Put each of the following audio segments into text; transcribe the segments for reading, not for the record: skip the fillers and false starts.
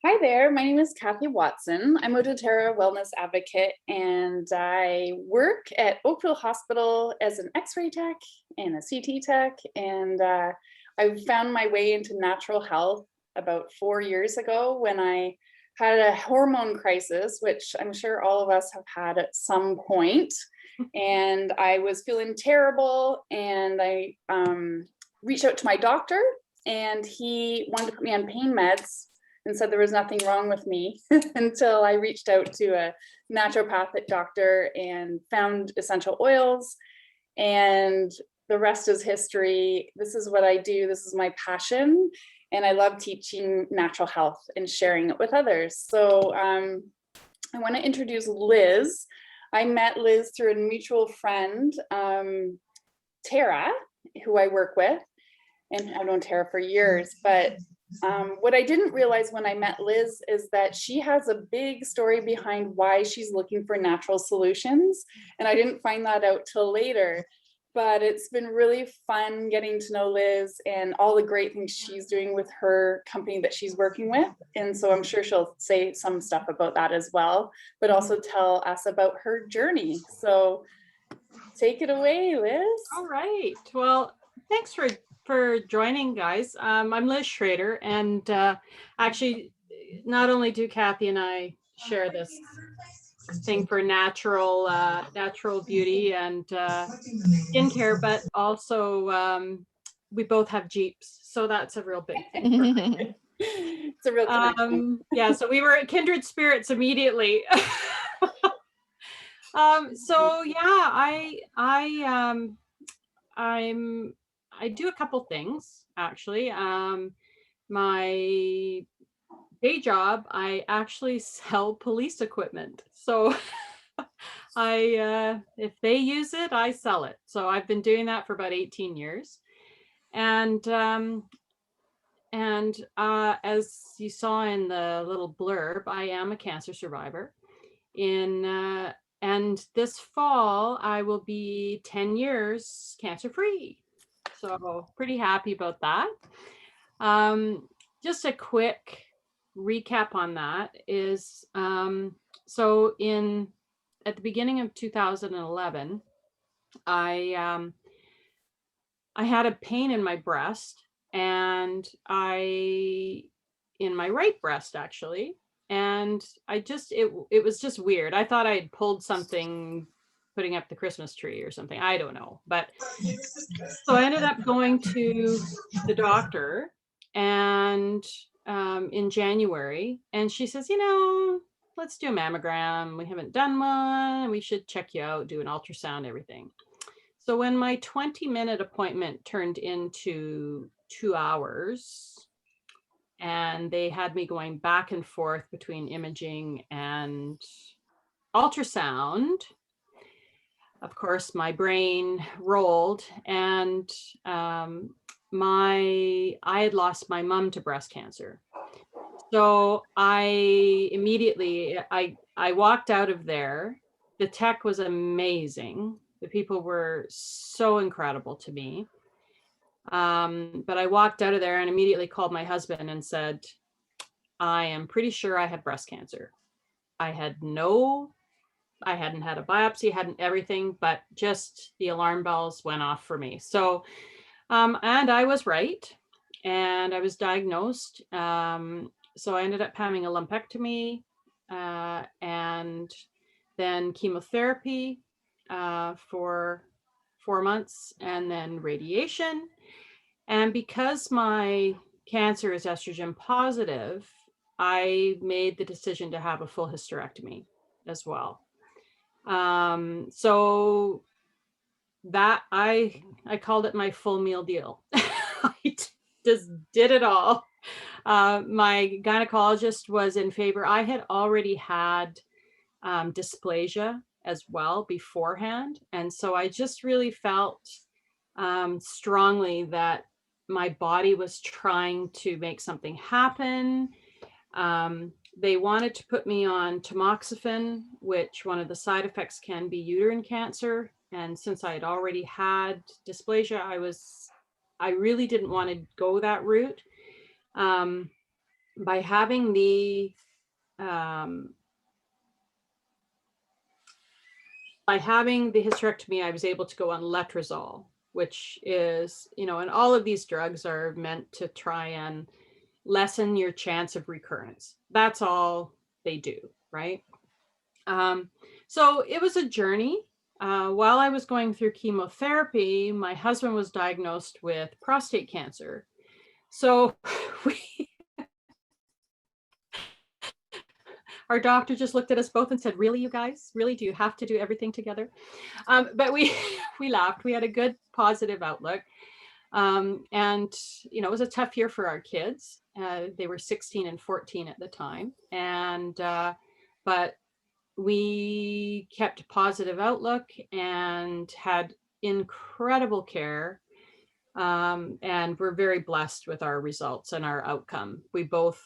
Hi there, my name is Kathy Watson. I'm a doTERRA wellness advocate and I work at Oakville Hospital as an X-ray tech and a CT tech. And I found my way into natural health about 4 years ago when I had a hormone crisis, which I'm sure all of us have had at some point. And I was feeling terrible and I reached out to my doctor and he wanted to put me on pain meds and said there was nothing wrong with me until I reached out to a naturopathic doctor and found essential oils. And the rest is history. This is what I do. This is my passion. And I love teaching natural health and sharing it with others. So I want to introduce Liz. I met Liz through a mutual friend, Tara, who I work with. And I've known Tara for years, but what I didn't realize when I met Liz is that she has a big story behind why she's looking for natural solutions. And I didn't find that out till later, but it's been really fun getting to know Liz and all the great things she's doing with her company that she's working with. And so I'm sure she'll say some stuff about that as well, but also tell us about her journey. So take it away, Liz. All right. Well, thanks for joining, guys. I'm Liz Schroeder, and actually, not only do Kathy and I share this thing for natural beauty and skincare, but also we both have Jeeps, so that's a real big thing. It's a real connection. Yeah, so we were kindred spirits immediately. So yeah, I do a couple things actually. My day job, I actually sell police equipment. So if they use it, I sell it. So I've been doing that for about 18 years. And as you saw in the little blurb, I am a cancer survivor. And this fall, I will be 10 years cancer-free. So pretty happy about that. Just a quick recap on that is, so at the beginning of 2011, I had a pain in my breast and in my right breast actually. And it was just weird. I thought I had pulled something putting up the Christmas tree or something. I don't know. But so I ended up going to the doctor and in January, and she says, let's do a mammogram. We haven't done one. We should check you out, do an ultrasound, everything. So when my 20-minute appointment turned into 2 hours, and they had me going back and forth between imaging and ultrasound, of course, my brain rolled, and I had lost my mom to breast cancer. So I walked out of there. The tech was amazing. The people were so incredible to me. But I walked out of there and immediately called my husband and said, I am pretty sure I have breast cancer. I hadn't had a biopsy, hadn't everything, but just the alarm bells went off for me. So, and I was right. And I was diagnosed. So I ended up having a lumpectomy and then chemotherapy for 4 months and then radiation. And because my cancer is estrogen positive, I made the decision to have a full hysterectomy as well. So that I called it my full meal deal. I just did it all. My gynecologist was in favor. I had already had dysplasia as well beforehand. And so I just really felt strongly that my body was trying to make something happen. They wanted to put me on tamoxifen, which one of the side effects can be uterine cancer. And since I had already had dysplasia, I really didn't want to go that route. by having the um, hysterectomy, I was able to go on letrozole, which is, you know, and all of these drugs are meant to try and lessen your chance of recurrence. That's all they do, right? So it was a journey. While I was going through chemotherapy, my husband was diagnosed with prostate cancer. So our doctor just looked at us both and said, "Really, you guys? Really? Do you have to do everything together?" But we we laughed. We had a good, positive outlook. And you know, it was a tough year for our kids. They were 16 and 14 at the time, and but we kept a positive outlook and had incredible care. And we're very blessed with our results and our outcome. We both,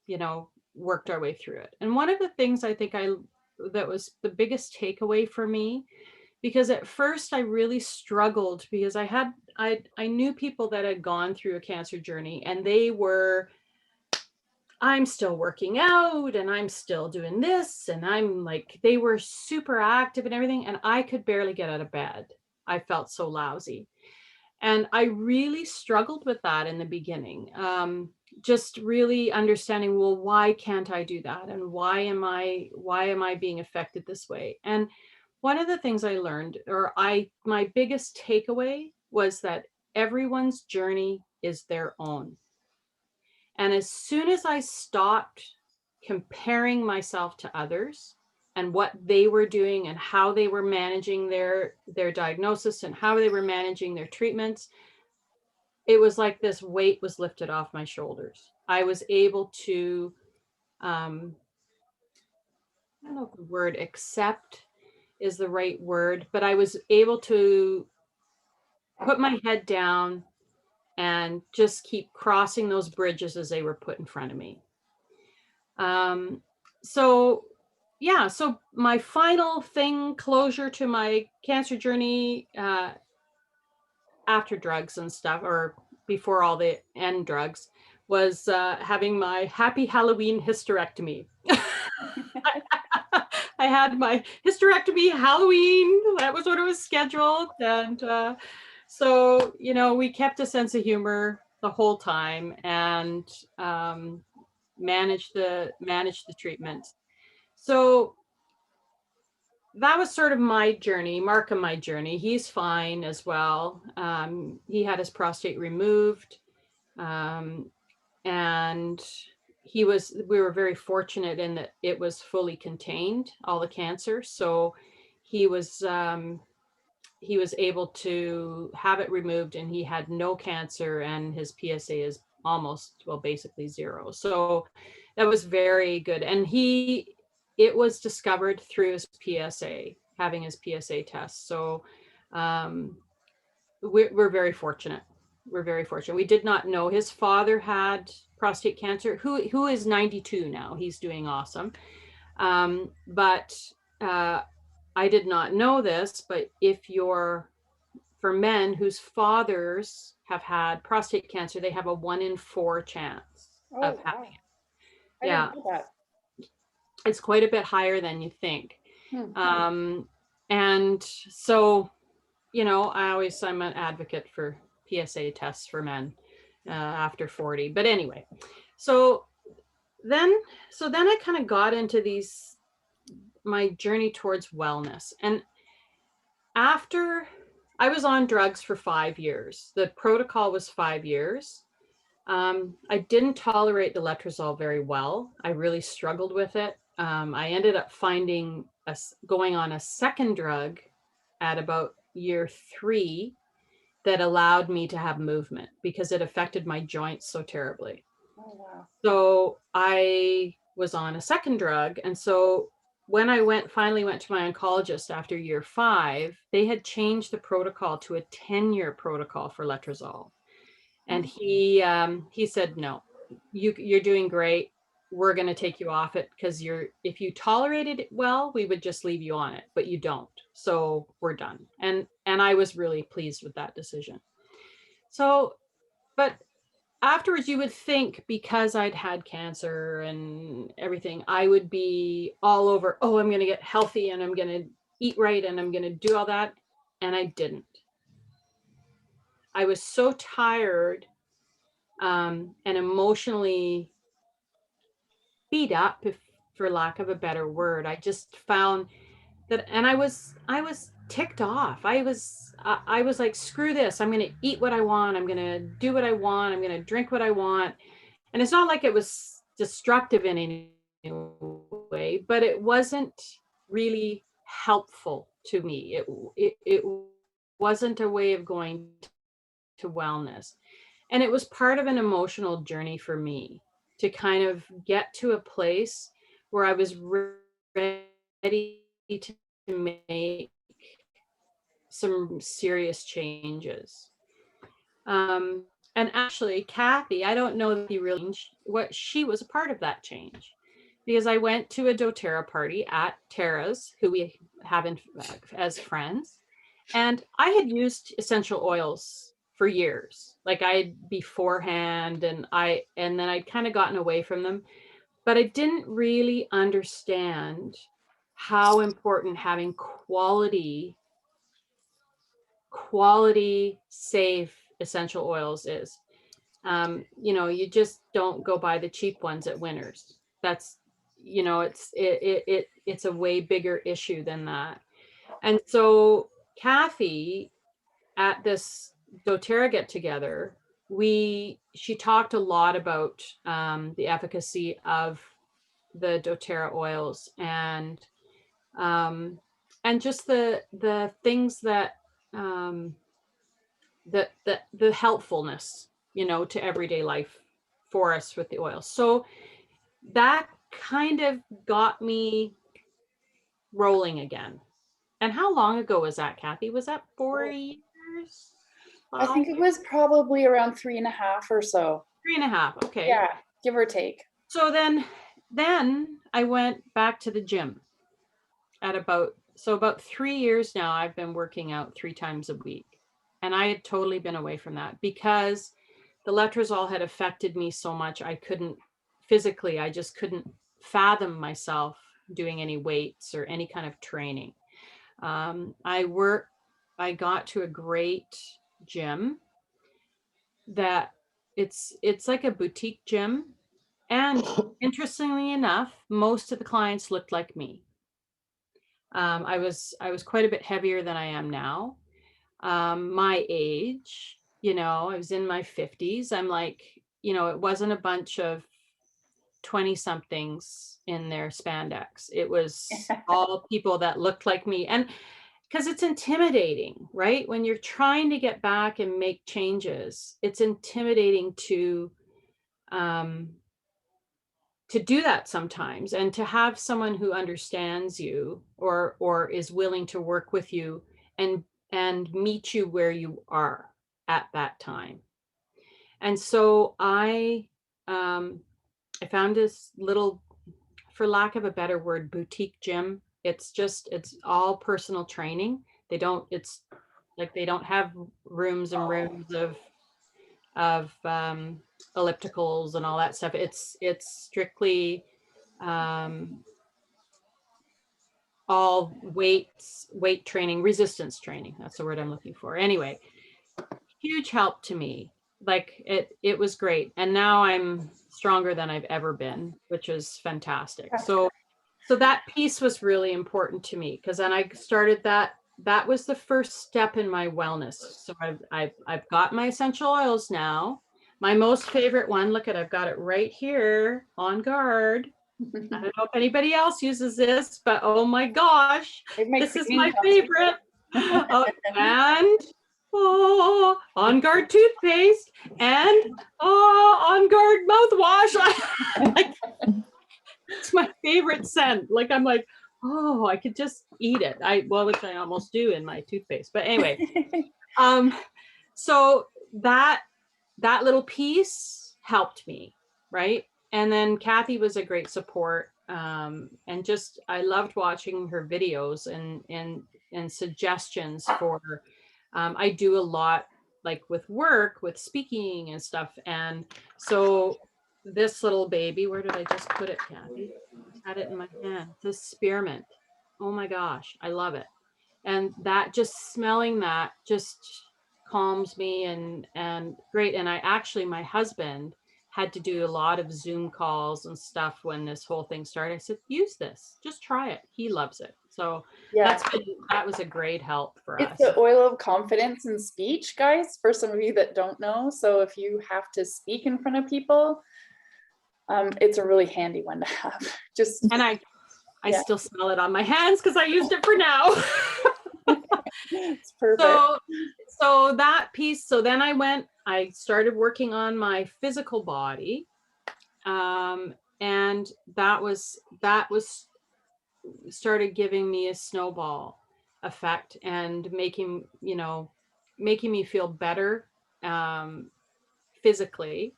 you know, worked our way through it. And one of the things I think that was the biggest takeaway for me, because at first I really struggled, because I knew people that had gone through a cancer journey, and they were, I'm still working out and I'm still doing this, and I'm like, they were super active and everything, and I could barely get out of bed. I felt so lousy. And I really struggled with that in the beginning. Just really understanding, well, why can't I do that? And why am I being affected this way? And one of the things I learned, my biggest takeaway was that everyone's journey is their own. And as soon as I stopped comparing myself to others and what they were doing and how they were managing their diagnosis and how they were managing their treatments, it was like this weight was lifted off my shoulders. I was able to, I don't know if the word accept is the right word, but I was able to put my head down and just keep crossing those bridges as they were put in front of me. So yeah, so my final thing, closure to my cancer journey, after drugs and stuff, or before all the end drugs, was having my happy Halloween hysterectomy. I had my hysterectomy Halloween. That was what it was scheduled. And so, you know, we kept a sense of humor the whole time, and managed the treatment. So that was sort of my journey, Mark and my journey. He's fine as well. He had his prostate removed, and we were very fortunate in that it was fully contained, all the cancer. So he was able to have it removed, and he had no cancer, and his PSA is almost, well, basically zero. So that was very good. And it was discovered through his PSA, having his PSA test. So we're very fortunate. We're very fortunate. We did not know his father had prostate cancer, who is 92 now. He's doing awesome. But I did not know this, but for men whose fathers have had prostate cancer, they have a 1 in 4 chance of having it. I Yeah. didn't know that. It's quite a bit higher than you think. And so, you know, I'm an advocate for PSA tests for men after 40. But anyway, so then I kind of got into my journey towards wellness. And after I was on drugs for 5 years, the protocol was 5 years. I didn't tolerate the letrozole very well. I really struggled with it. I ended up going on a second drug at about year 3 that allowed me to have movement, because it affected my joints so terribly. Oh, wow. So I was on a second drug. And so when I finally went to my oncologist after year 5, they had changed the protocol to a 10-year protocol for letrozole. And he said, no, you're doing great. We're going to take you off it, because if you tolerated it well, we would just leave you on it, but you don't. So we're done. And I was really pleased with that decision. So, but afterwards you would think, because I'd had cancer and everything, I would be all over, oh, I'm going to get healthy and I'm going to eat right and I'm going to do all that. And I didn't. I was so tired and emotionally beat up, if for lack of a better word. I just found that, and I was ticked off. I was like, screw this. I'm going to eat what I want. I'm going to do what I want. I'm going to drink what I want. And it's not like it was destructive in any way, but it wasn't really helpful to me. It wasn't a way of going to wellness. And it was part of an emotional journey for me to kind of get to a place where I was ready to make some serious changes. And actually, Kathy, I don't know that he really changed, what she was a part of that change, because I went to a DoTERRA party at Tara's, who we have as friends, and I had used essential oils for years, like I beforehand, and then I'd kind of gotten away from them, but I didn't really understand how important having quality, safe essential oils is. You just don't go buy the cheap ones at Winners. That's, it's a way bigger issue than that. And so Kathy, at this doTERRA get together, she talked a lot about the efficacy of the doTERRA oils, um, and just the things that the helpfulness, to everyday life for us with the oil. So that kind of got me rolling again. And how long ago was that, Kathy? Was that 4 years? I think it was probably around 3.5 or so. 3.5. Okay. Yeah, give or take. So then I went back to the gym at about 3 years now. I've been working out 3 times a week. And I had totally been away from that because the letrozole had affected me so much. I just couldn't fathom myself doing any weights or any kind of training. I got to a great gym that it's like a boutique gym. And interestingly enough, most of the clients looked like me. I was quite a bit heavier than I am now. My age, I was in my 50s. I'm like, it wasn't a bunch of 20 somethings in their spandex. It was all people that looked like me. And because it's intimidating, right? When you're trying to get back and make changes, it's intimidating to do that sometimes, and to have someone who understands you or is willing to work with you and meet you where you are at that time. And so I found this little, for lack of a better word, boutique gym. It's all personal training. They don't have rooms and rooms of ellipticals and all that stuff. It's strictly all weight training, resistance training. That's the word I'm looking for. Anyway, huge help to me. Like it was great. And now I'm stronger than I've ever been, which is fantastic. So that piece was really important to me, because then I started that was the first step in my wellness. So I've got my essential oils now. My most favorite one, look at, I've got it right here, On Guard. I don't know if anybody else uses this, but oh my gosh, this is my favorite. And On Guard toothpaste and On Guard mouthwash. Like, it's my favorite scent. Like, I'm like, oh, I could just eat it. Which I almost do in my toothpaste. But anyway, so that little piece helped me, right? And then Kathy was a great support. And just, I loved watching her videos and suggestions for, I do a lot like with work, with speaking and stuff. And so this little baby, where did I just put it, Kathy? I had it in my hand. This spearmint. Oh my gosh, I love it. And that, just smelling that just calms me, and great. And I actually, my husband had to do a lot of Zoom calls and stuff when this whole thing started. I said, use this, just try it. He loves it. So Yeah. that was a great help for It's us. the oil of confidence in speech, guys, for some of you that don't know. So if you have to speak in front of people, it's a really handy one to have. Just And I yeah. still smell it on my hands because I used it for now. It's perfect. So that piece, so then I started working on my physical body. And that was started giving me a snowball effect and making me feel better physically.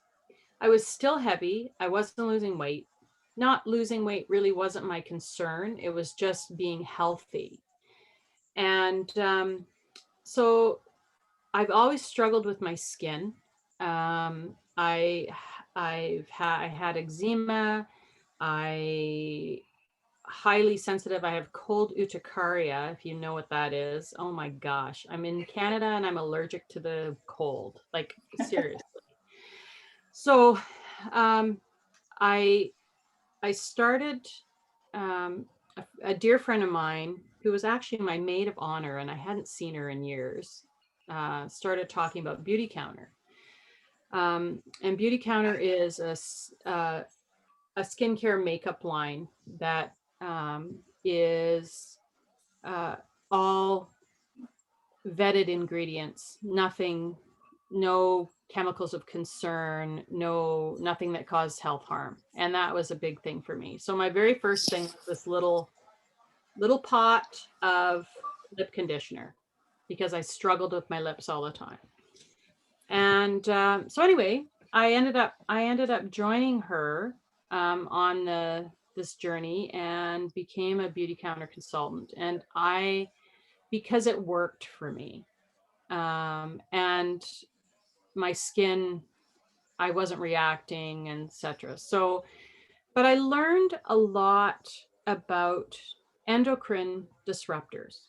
I was still heavy. I wasn't losing weight. Not losing weight really wasn't my concern. It was just being healthy. And so I've always struggled with my skin. I had eczema. I highly sensitive. I have cold urticaria, if you know what that is. Oh my gosh. I'm in Canada and I'm allergic to the cold, like seriously. So I started, a dear friend of mine who was actually my maid of honor, and I hadn't seen her in years, started talking about BeautyCounter. And BeautyCounter is a skincare makeup line that is all vetted ingredients, no chemicals of concern, nothing that caused health harm. And that was a big thing for me. So my very first thing was this little pot of lip conditioner, because I struggled with my lips all the time. And so anyway, I ended up joining her on this journey and became a BeautyCounter consultant. And because it worked for me, and my skin, I wasn't reacting, etc. So, but I learned a lot about endocrine disruptors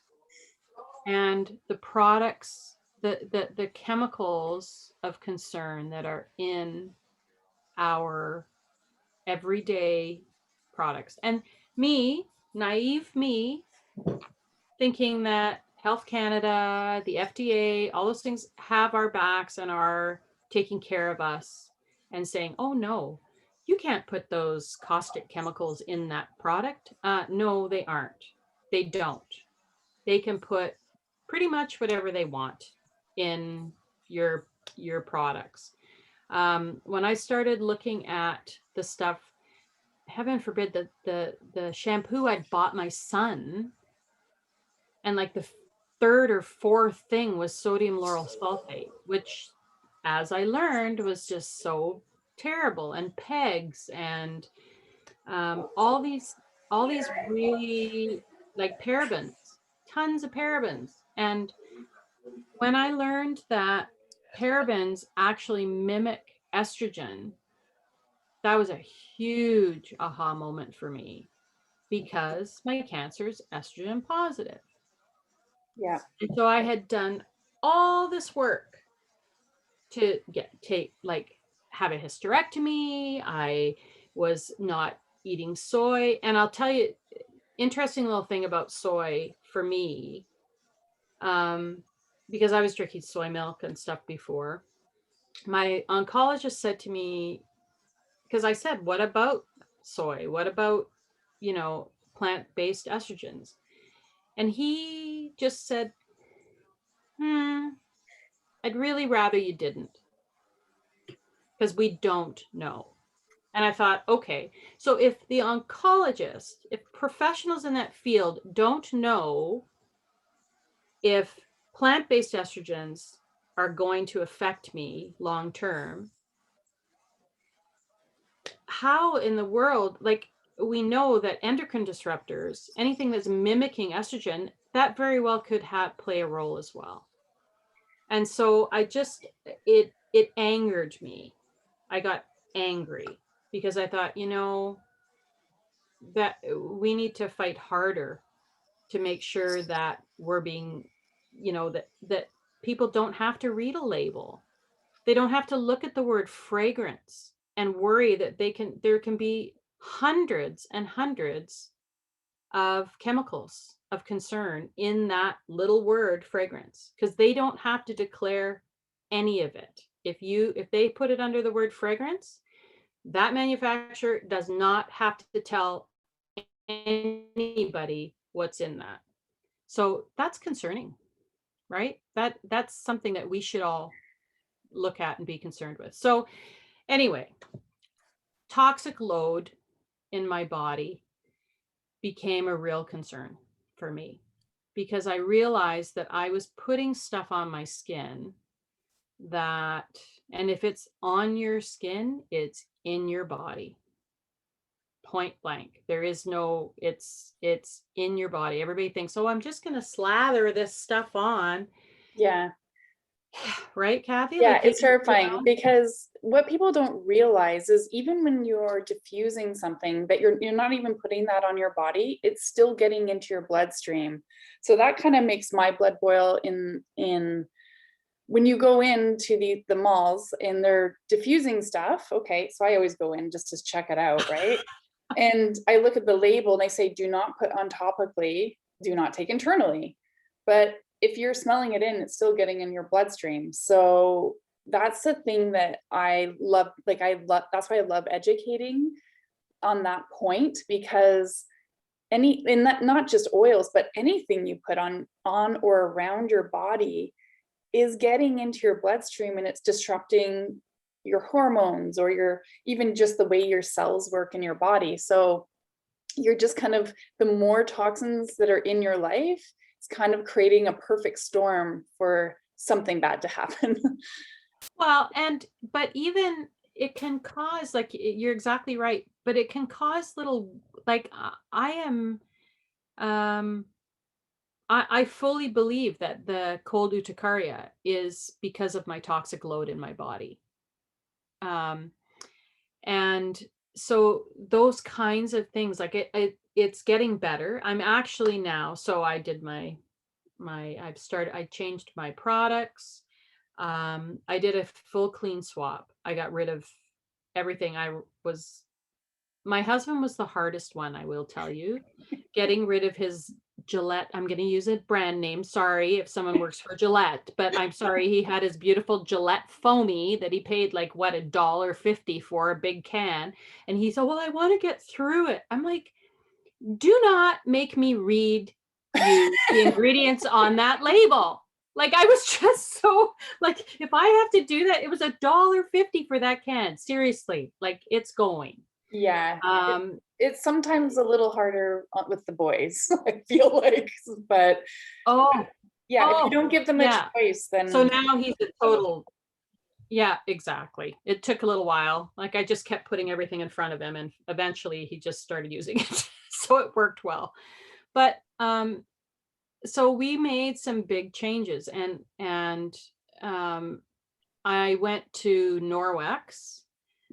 and the products, the chemicals of concern that are in our everyday products. And me, naive me, thinking that Health Canada, the FDA, all those things have our backs and are taking care of us, and saying, oh no, you can't put those caustic chemicals in that product. No, they aren't. They don't. They can put pretty much whatever they want in your products. When I started looking at the stuff, heaven forbid, the shampoo I'd bought my son, and like the third or fourth thing was sodium lauryl sulfate, which, as I learned, was just so terrible, and pegs, and all these really, like, parabens, tons of parabens. And when I learned that parabens actually mimic estrogen, that was a huge aha moment for me, because my cancer is estrogen positive. Yeah. And so I had done all this work to have a hysterectomy. I was not eating soy. And I'll tell you, interesting little thing about soy for me, because I was drinking soy milk and stuff before. My oncologist said to me, because I said, what about soy? What about, plant-based estrogens? And he just said, I'd really rather you didn't, because we don't know. And I thought, okay, so if the oncologist, if professionals in that field don't know if plant-based estrogens are going to affect me long term, how in the world, like, we know that endocrine disruptors, anything that's mimicking estrogen, that very well could play a role as well. And so it angered me. I got angry because I thought, that we need to fight harder to make sure that we're being, that people don't have to read a label. They don't have to look at the word fragrance and worry that there can be hundreds and hundreds of chemicals of concern in that little word fragrance, because they don't have to declare any of it. If they put it under the word fragrance, that manufacturer does not have to tell anybody what's in that. So that's concerning, right? That's something that we should all look at and be concerned with. So anyway, toxic load in my body became a real concern for me because I realized that I was putting stuff on my skin that, and if it's on your skin, it's in your body. Point blank. There is no, it's in your body. Everybody thinks, oh, I'm just going to slather this stuff on. Yeah. Right, Kathy? Yeah, Like it's terrifying because what people don't realize is even when you're diffusing something that you're not even putting that on your body, it's still getting into your bloodstream. So that kind of makes my blood boil in when you go into the malls and they're diffusing stuff. Okay, so I always go in just to check it out, right? And I look at the label and they say, do not put on topically, do not take internally. But if you're smelling it in, it's still getting in your bloodstream. So that's the thing that I love. Like that's why I love educating on that point, because and that not just oils, but anything you put on or around your body is getting into your bloodstream, and it's disrupting your hormones or your even just the way your cells work in your body. So you're just kind of, the more toxins that are in your life, it's kind of creating a perfect storm for something bad to happen. Well, but even it can cause, like, you're exactly right, but it can cause little, like, I am, I fully believe that the cold urticaria is because of my toxic load in my body. Um, and so those kinds of things, like it's getting better. I'm actually now, so I did I changed my products. I did a full clean swap. I got rid of everything. My husband was the hardest one, I will tell you, getting rid of his Gillette. I'm going to use a brand name. Sorry if someone works for Gillette, but I'm sorry. He had his beautiful Gillette foamy that he paid like what, $1.50 for a big can. And he said, well, I want to get through it. I'm like, do not make me read you the ingredients on that label. Like, I was just so, like, if I have to do that, it was $1.50 for that can. Seriously, like, it's going. Yeah. It's sometimes a little harder with the boys, I feel like, but Oh, yeah, if you don't give them a yeah. choice, then So now he's a total, yeah, exactly. It took a little while. Like, I just kept putting everything in front of him, and eventually he just started using it. So it worked well. But so we made some big changes, and I went to Norwex.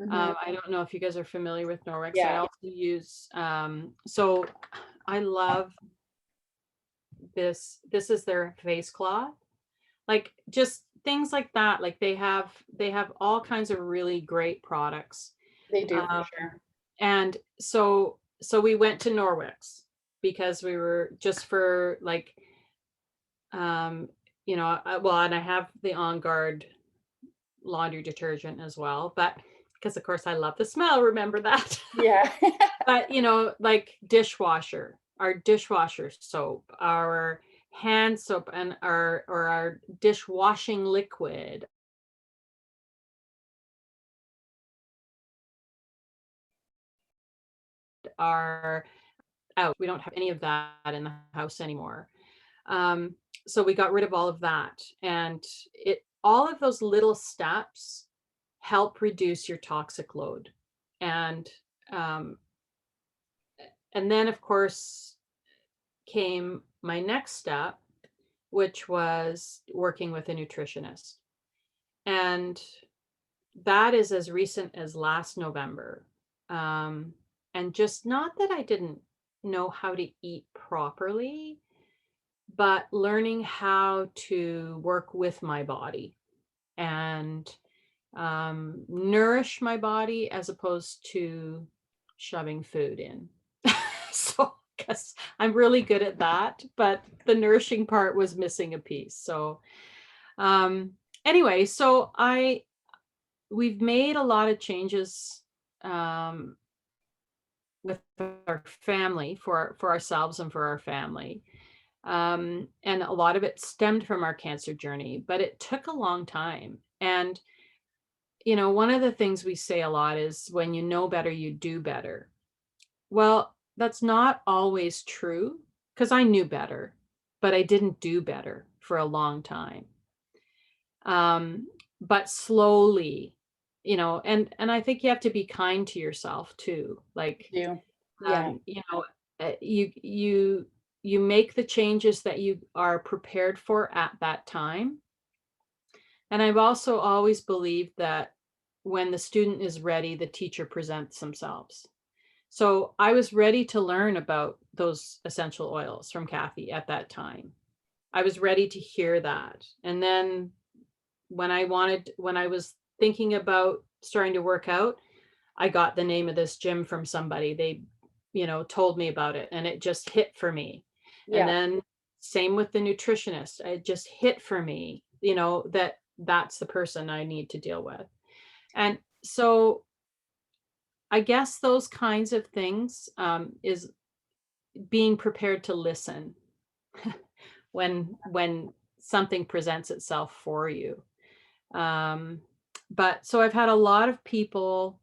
I don't know if you guys are familiar with Norwex. I yeah, also use so I love this. This is their face cloth. Like, just things like that. Like, they have all kinds of really great products. they do for Um, sure. and so we went to Norwex because we were just for like well, and I have the On Guard laundry detergent as well, but because of course I love the smell, remember that. Yeah. But like our dishwasher soap, our hand soap, and our dishwashing liquid are out. We don't have any of that in the house anymore. So we got rid of all of that, and all of those little steps help reduce your toxic load. And um, and then of course came my next step, which was working with a nutritionist. And that is as recent as last November. And just not that I didn't know how to eat properly, but learning how to work with my body and nourish my body as opposed to shoving food in. So I guess I'm really good at that, but the nourishing part was missing a piece. So anyway, so we've made a lot of changes with our family for ourselves and for our family. And a lot of it stemmed from our cancer journey, but it took a long time. And one of the things we say a lot is when you know better, you do better. Well, that's not always true because I knew better, but I didn't do better for a long time. But slowly, and I think you have to be kind to yourself too. Like, Yeah. Yeah. You make the changes that you are prepared for at that time. And I've also always believed that when the student is ready, the teacher presents themselves. So I was ready to learn about those essential oils from Kathy at that time. I was ready to hear that. And then when I was thinking about starting to work out, I got the name of this gym from somebody. They, told me about it and it just hit for me. And Yeah. then same with the nutritionist. It just hit for me, that's the person I need to deal with. And so I guess those kinds of things is being prepared to listen when something presents itself for you. But so I've had a lot of people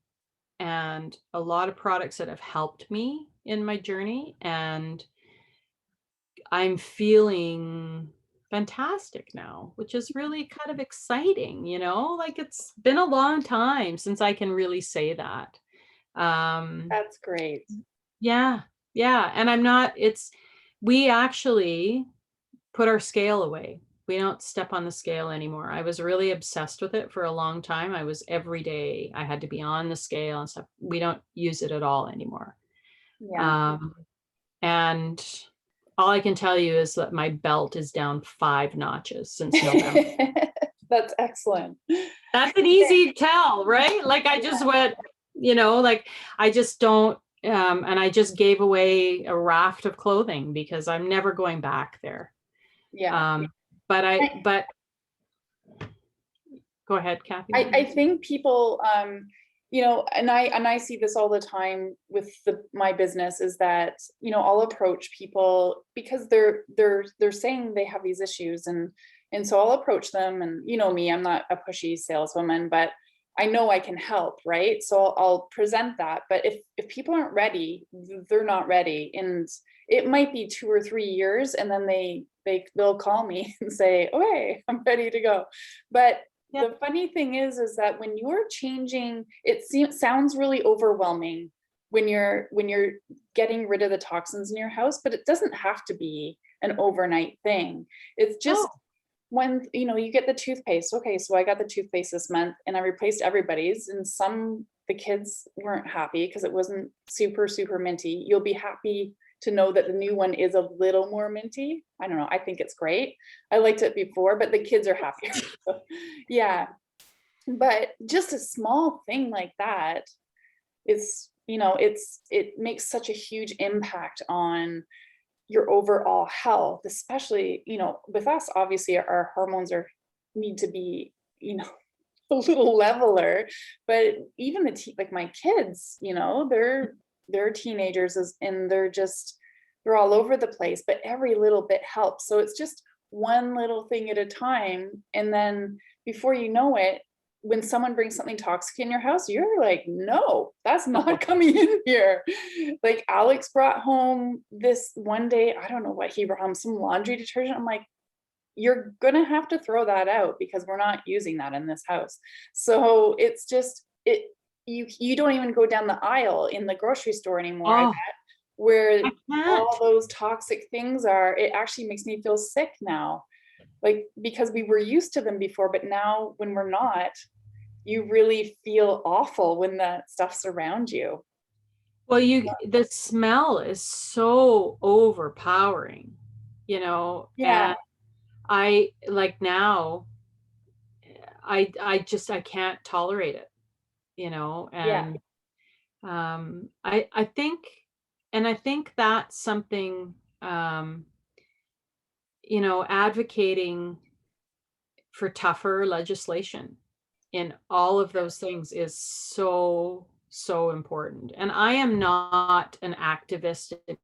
and a lot of products that have helped me in my journey, and I'm feeling fantastic now, which is really kind of exciting, like it's been a long time since I can really say that. That's great. Yeah, yeah. And we actually put our scale away. We don't step on the scale anymore. I was really obsessed with it for a long time. I was every day, I had to be on the scale and stuff. We don't use it at all anymore. Yeah. And all I can tell you is that my belt is down 5 notches since November. That's excellent. That's an easy tell, right? Like I just went, like I just don't, and I just gave away a raft of clothing because I'm never going back there. Yeah. But go ahead, Kathy. I think people, and I see this all the time with my business is that, I'll approach people because they're saying they have these issues and so I'll approach them and me, I'm not a pushy saleswoman, but I know I can help, right? So I'll present that. But if people aren't ready, they're not ready. And it might be 2 or 3 years and then they'll call me and say, okay, I'm ready to go. But Yeah. the funny thing is that when you're changing, sounds really overwhelming when you're getting rid of the toxins in your house, but it doesn't have to be an overnight thing. It's just when you get the toothpaste. Okay, so I got the toothpaste this month and I replaced everybody's, and the kids weren't happy because it wasn't super, super minty. You'll be happy to know that the new one is a little more minty. I don't know. I think it's great. I liked it before, but the kids are happier. So, yeah. But just a small thing like that is, it makes such a huge impact on your overall health, especially, with us, obviously our hormones need to be, a little leveler, but even like my kids, they're teenagers and they're all over the place, but every little bit helps. So it's just one little thing at a time. And then before you know it, when someone brings something toxic in your house, you're like, no, that's not coming in here. Like Alex brought home this one day, I don't know what he brought home, some laundry detergent. I'm like, you're gonna have to throw that out because we're not using that in this house. So it's just you don't even go down the aisle in the grocery store anymore. I bet, where all those toxic things are. It actually makes me feel sick now. like, because we were used to them before, but now when we're not, you really feel awful when that stuff's around you. Well, the smell is so overpowering, you know, Yeah, and I like now I can't tolerate it, you know, yeah, and I think, and I think that's something, um you know, advocating for tougher legislation in all of those things is so, so important. And I am not an activist in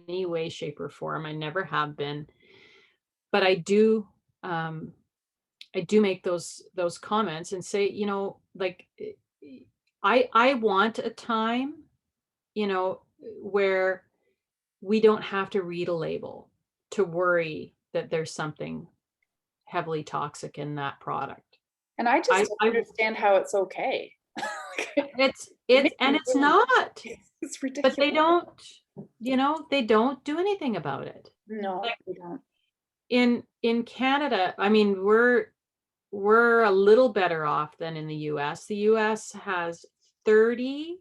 any way, shape, or form. I never have been, but um, I do make those comments and say, you know, like I want a time, you know, where we don't have to read a label to worry that there's something heavily toxic in that product. and I just don't I understand how it's okay. It it's makes and me it's really, not, it's but they ridiculous. don't, you know, they don't do anything about it. No, Like we don't. in Canada, I mean, we're a little better off than in the US. The US has 30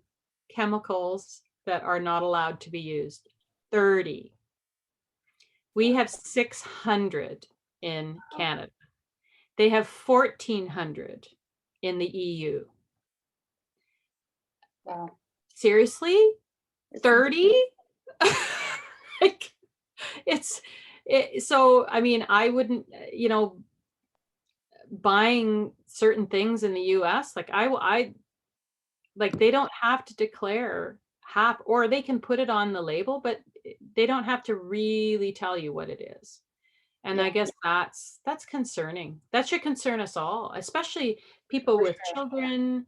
chemicals that are not allowed to be used. 30. We have 600 in Canada. They have 1,400 in the EU. Wow. Seriously? It's 30? Like, so I mean, I wouldn't, you know, buying certain things in the US, like I like they don't have to declare half, or they can put it on the label, but they don't have to really tell you what it is. And yeah, I guess that's concerning. That should concern us all, especially people for with sure. children,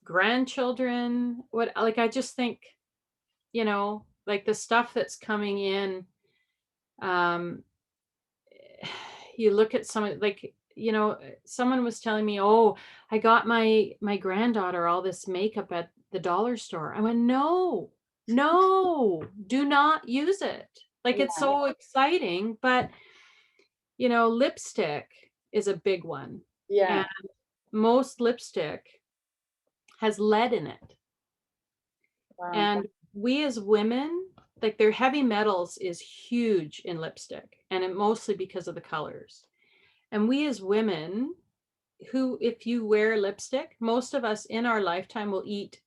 grandchildren. What, like, I just think, you know, like the stuff that's coming in, um, you look at some, like, you know, someone was telling me, oh, I got my granddaughter all this makeup at the dollar store. I went, no, no, do not use it. Like, it's Yeah, so exciting, but you know, lipstick is a big one. yeah. And most lipstick has lead in it. Wow. And we as women, like, their heavy metals is huge in lipstick, and it mostly because of the colors. And we as women, who, if you wear lipstick, most of us in our lifetime will eat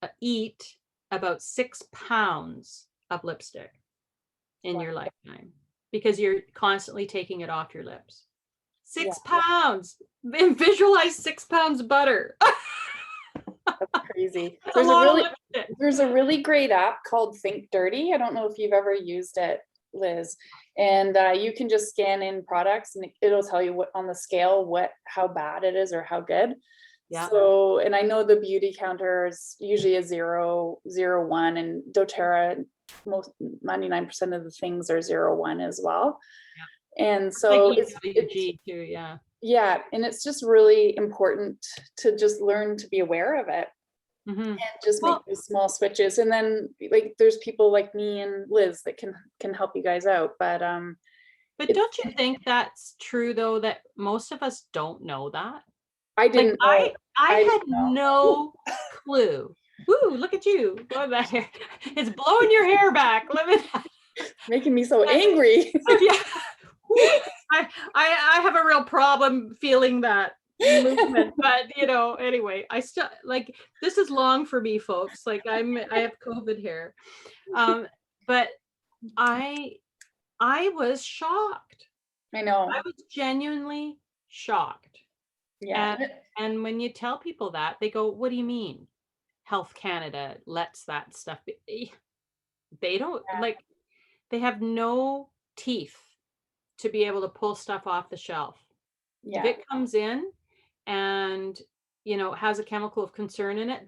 about 6 pounds of lipstick in Wow. your lifetime, because you're constantly taking it off your lips. Yeah, 6 pounds. Then visualize 6 pounds of butter. that's crazy. That's a lot of lipstick. There's a really great app called Think Dirty. I don't know if you've ever used it, Liz. And you can just scan in products and it'll tell you what on the scale, how bad it is or how good. Yeah. So, and I know the BeautyCounter is usually a 0, 0, 1, and DoTerra, most 99% of the things are 0, 1 as well. And Like so it's EWG too, yeah. yeah, and it's just really important to just learn to be aware of it Hmm. and just make Well, those small switches. And then like there's people like me and Liz that can help you guys out. but It's don't you think that's true though, that most of us don't know that? I Like didn't know. I I had didn't know. no clue. Woo, look at you. Blowing that hair. It's blowing your hair back. Let me Making me so angry. yeah. I have a real problem feeling that movement, but you know, anyway, I still, like, this is long for me, folks. Like, I have COVID hair. But I I was shocked. I know. I was genuinely shocked. Yeah. And when you tell people that, they go, "What do you mean? Health Canada lets that stuff be?" They don't, like, they have no teeth to be able to pull stuff off the shelf. If Yeah. it comes in and, you know, has a chemical of concern in it,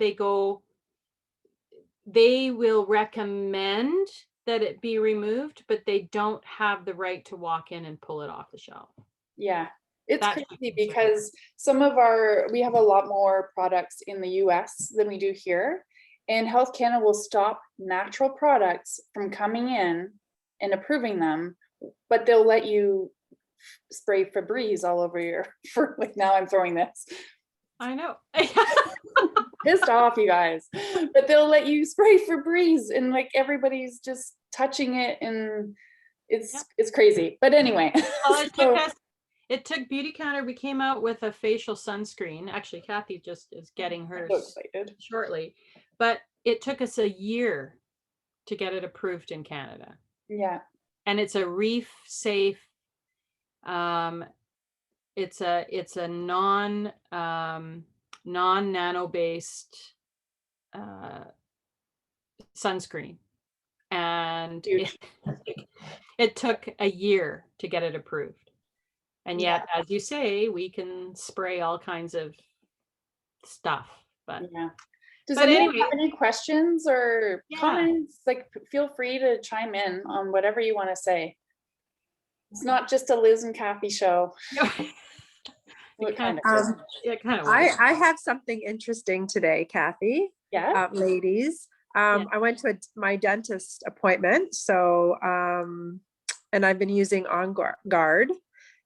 they will recommend that it be removed, but they don't have the right to walk in and pull it off the shelf. Yeah. It's That's my crazy concern. because we have a lot more products in the US than we do here. And Health Canada will stop natural products from coming in and approving them, but they'll let you spray Febreze all over your, for like, now I'm throwing this. I know. Pissed off, you guys. But they'll let you spray Febreze and like everybody's just touching it and it's crazy. But anyway. Well, it took BeautyCounter. We came out with a facial sunscreen. Actually, Kathy just is getting hers shortly. But it took us a year to get it approved in Canada. Yeah. And it's a reef safe. It's a non-nano based sunscreen, and it took a year to get it approved. And yet, as you say, we can spray all kinds of stuff. But yeah. Does anyone have any questions or comments? Like, feel free to chime in on whatever you want to say. It's not just a Liz and Kathy show. I have something interesting today, Kathy. Yeah. Ladies. I went to my dentist appointment. So, and I've been using On Guard,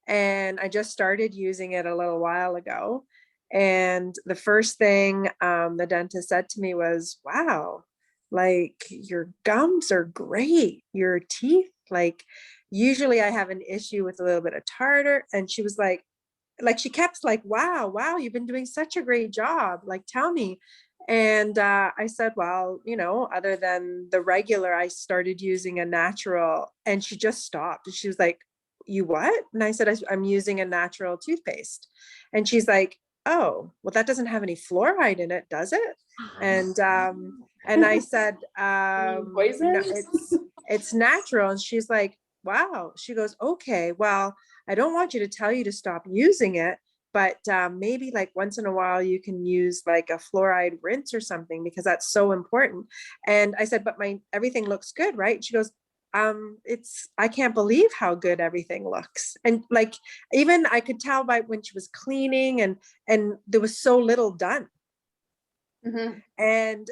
and I just started using it a little while ago. And the first thing the dentist said to me was, wow, like your gums are great. Your teeth, like usually I have an issue with a little bit of tartar. And she was like she kept like, wow, you've been doing such a great job. Like, tell me. And I said, well, you know, other than the regular, I started using a natural, and she just stopped. And she was like, you what? And I said, I'm using a natural toothpaste. And she's like, oh, well, that doesn't have any fluoride in it, does it? And I said, no, it's natural. And she's like, wow. She goes, okay, well, I don't want you to tell you to stop using it, but maybe like once in a while you can use like a fluoride rinse or something, because that's so important. And I said, but everything looks good, right? She goes, I can't believe how good everything looks. And like, even I could tell by when she was cleaning and there was so little done. Mm-hmm. And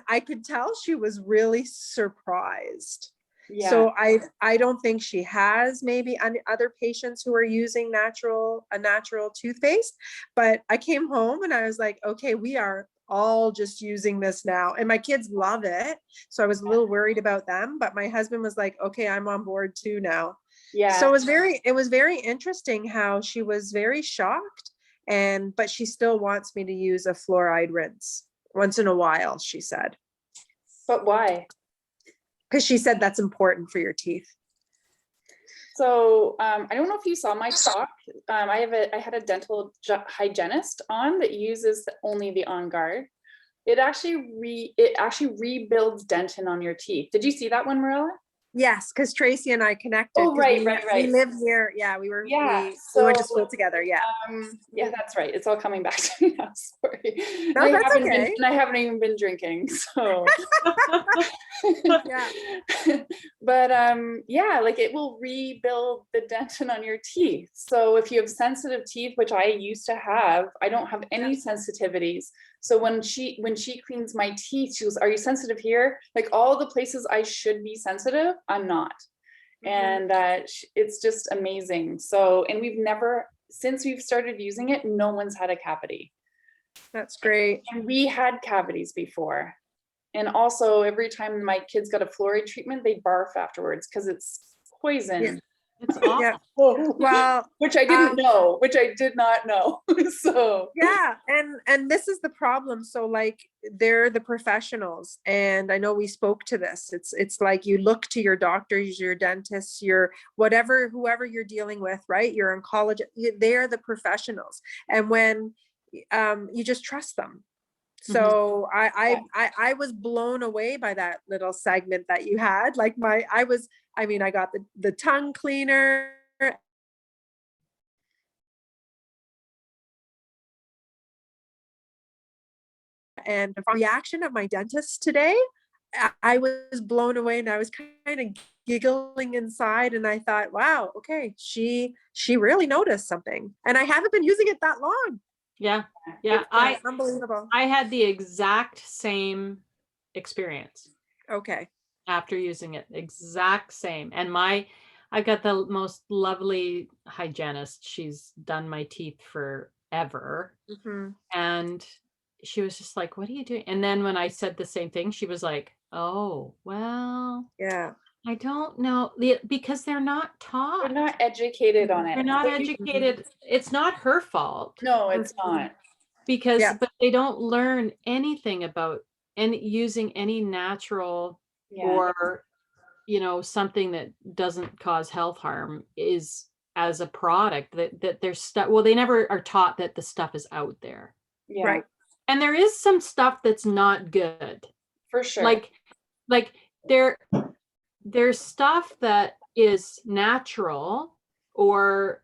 I could tell she was really surprised. Yeah. So I don't think she has maybe other patients who are using a natural toothpaste, but I came home and I was like, okay, we are all just using this now. And my kids love it. So I was a little worried about them, but my husband was like, okay, I'm on board too now. Yeah. So it was very interesting how she was very shocked, but she still wants me to use a fluoride rinse once in a while, she said. But why? Because she said that's important for your teeth. So I don't know if you saw my talk. I had a dental hygienist on that uses only the On Guard. It actually rebuilds dentin on your teeth. Did you see that one, Marilla? Yes, because Tracy and I connected. Oh, right. We live here. Yeah, we went to school together. Yeah. Yeah, that's right. It's all coming back to me now. Sorry. No, that's okay. I haven't even been drinking. So. Yeah. But yeah, like it will rebuild the dentin on your teeth. So if you have sensitive teeth, which I used to have, I don't have any sensitivities. So when she cleans my teeth, she goes, are you sensitive here? Like all the places I should be sensitive, I'm not. Mm-hmm. And it's just amazing. So, and since we've started using it, no one's had a cavity. That's great. And we had cavities before. And also every time my kids got a fluoride treatment, they barf afterwards because it's poison. Yeah. It's awful. Yeah. Well, which I did not know. So yeah, and this is the problem. So like they're the professionals, and I know we spoke to this. It's like you look to your doctors, your dentists, your whoever you're dealing with, right? Your oncologist. They're the professionals, and when you just trust them. So I was blown away by that little segment that you had. Like I got the tongue cleaner. And the reaction of my dentist today, I was blown away, and I was kind of giggling inside, and I thought, wow, okay, she really noticed something, and I haven't been using it that long. Yeah. It's unbelievable. I had the exact same experience. Okay. After using it, exact same. And my I got the most lovely hygienist. She's done my teeth forever. Mhm. And she was just like, what are you doing? And then when I said the same thing, she was like, oh, well, Yeah. I don't know. Because they're not They're taught. not educated on it. They're not So you- educated. It's not her fault. No, it's Mhm. not. Because, Yeah. but they don't learn anything about using any natural Yeah. or, something that doesn't cause health harm is as a product that there's stuff. Well, they never are taught that the stuff is out there. Yeah, Right. And there is some stuff that's not good. for sure. Like there's stuff that is natural or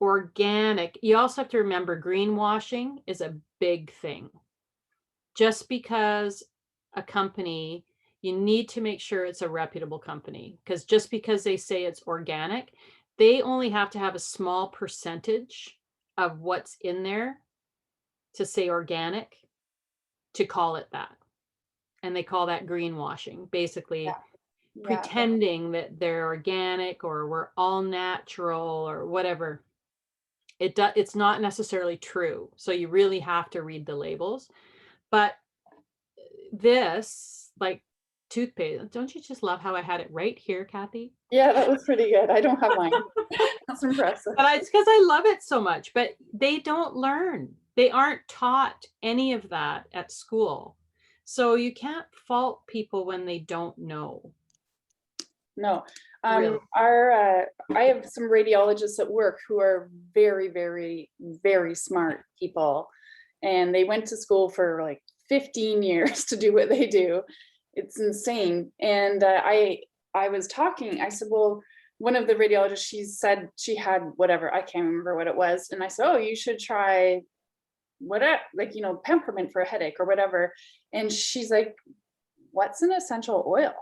organic. You also have to remember greenwashing is a big thing. Just because a company, you need to make sure it's a reputable company, because just because they say it's organic, they only have to have a small percentage of what's in there to say organic to call it that. And they call that greenwashing, basically Yeah. pretending that they're organic or we're all natural or whatever. It's not necessarily true. So you really have to read the labels. But this, like toothpaste, don't you just love how I had it right here, Kathy? Yeah, that was pretty good. I don't have mine. That's impressive. But it's because I love it so much. But they don't learn. They aren't taught any of that at school. So you can't fault people when they don't know. No. Really? I have some radiologists at work who are very, very, very smart people. And they went to school for like 15 years to do what they do. It's insane. And I was talking, I said, well, one of the radiologists, she said she had whatever, I can't remember what it was. And I said, oh, you should try whatever, like, peppermint for a headache or whatever. And she's like, what's an essential oil?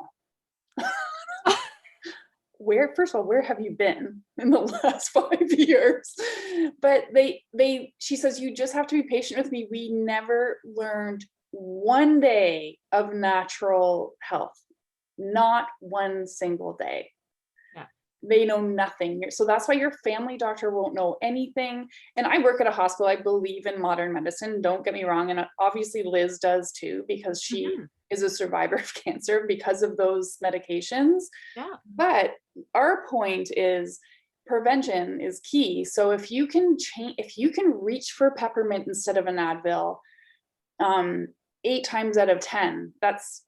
First of all, where have you been in the last 5 years? But she says, you just have to be patient with me. We never learned one day of natural health, not one single day. Yeah. They know nothing. So that's why your family doctor won't know anything. And I work at a hospital. I believe in modern medicine. Don't get me wrong. And obviously Liz does too, because she is a survivor of cancer because of those medications. Yeah. But our point is prevention is key. So if you can reach for peppermint instead of an Advil, 8 times out of 10, that's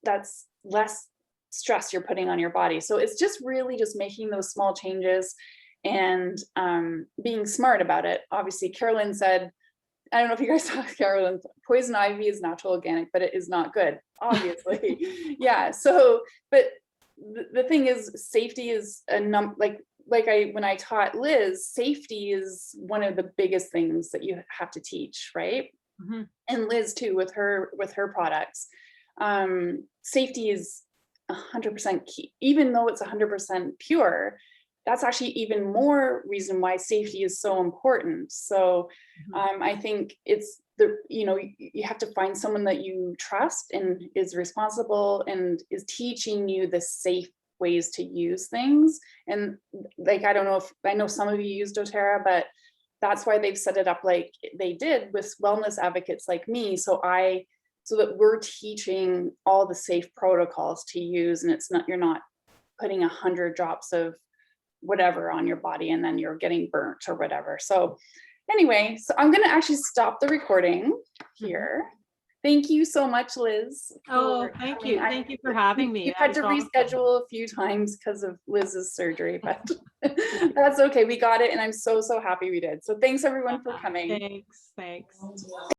less stress you're putting on your body. So it's just really just making those small changes and being smart about it. Obviously, Carolyn said, I don't know if you guys saw Carolyn, poison ivy is natural organic, but it is not good, obviously. Yeah. So, but the thing is, safety is when I taught Liz, safety is one of the biggest things that you have to teach, right? Mm-hmm. And Liz too, with her products. Safety is 100% key, even though it's 100% pure. That's actually even more reason why safety is so important. So I think it's you have to find someone that you trust and is responsible and is teaching you the safe ways to use things. And like, I know some of you use doTERRA, but that's why they've set it up like they did with wellness advocates like me. So that we're teaching all the safe protocols to use, and you're not putting 100 drops of whatever on your body and then you're getting burnt or whatever. So anyway, so I'm going to actually stop the recording here. Thank you so much, Liz. Oh, thank you. Thank you for having me. You had to reschedule a few times because of Liz's surgery, but that's okay. We got it. And I'm so happy we did. So thanks everyone for coming. Thanks.